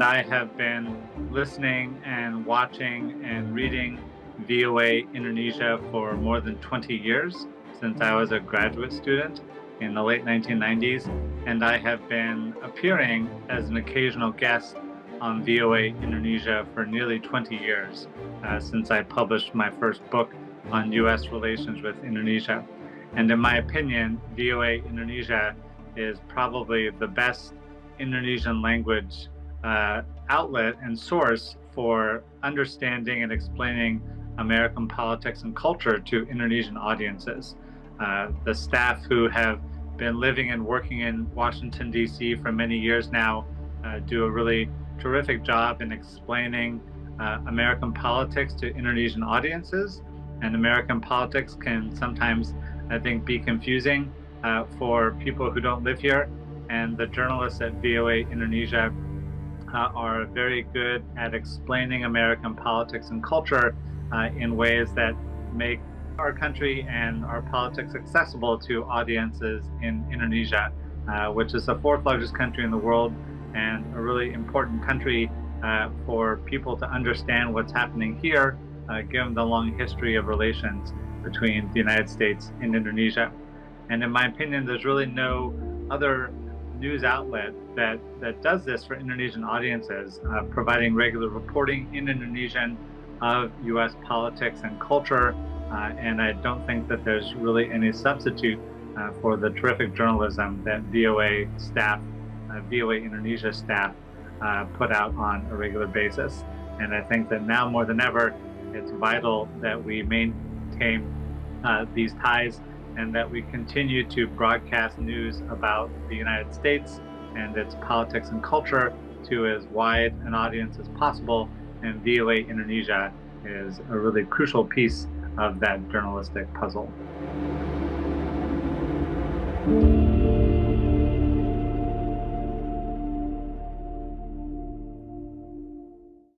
I have been listening and watching and reading VOA Indonesia for more than 20 years since I was a graduate student in the late 1990s, and I have been appearing as an occasional guest on VOA Indonesia for nearly 20 years since I published my first book on U.S. relations with Indonesia. And in my opinion, VOA Indonesia is probably the best Indonesian language outlet and source for understanding and explaining American politics and culture to Indonesian audiences. The staff who have been living and working in Washington, D.C. for many years now do a really terrific job in explaining American politics to Indonesian audiences. And American politics can sometimes, I think, be confusing for people who don't live here. And the journalists at VOA Indonesia are very good at explaining American politics and culture in ways that make our country and our politics accessible to audiences in Indonesia, which is the fourth largest country in the world and a really important country for people to understand what's happening here, given the long history of relations between the United States and Indonesia. And in my opinion, there's really no other news outlet that does this for Indonesian audiences, providing regular reporting in Indonesian of U.S. politics and culture. And I don't think that there's really any substitute for the terrific journalism that VOA staff, VOA Indonesia staff, put out on a regular basis. And I think that now more than ever, it's vital that we maintain these ties and that we continue to broadcast news about the United States and its politics and culture to as wide an audience as possible. And VOA Indonesia is a really crucial piece of that journalistic puzzle.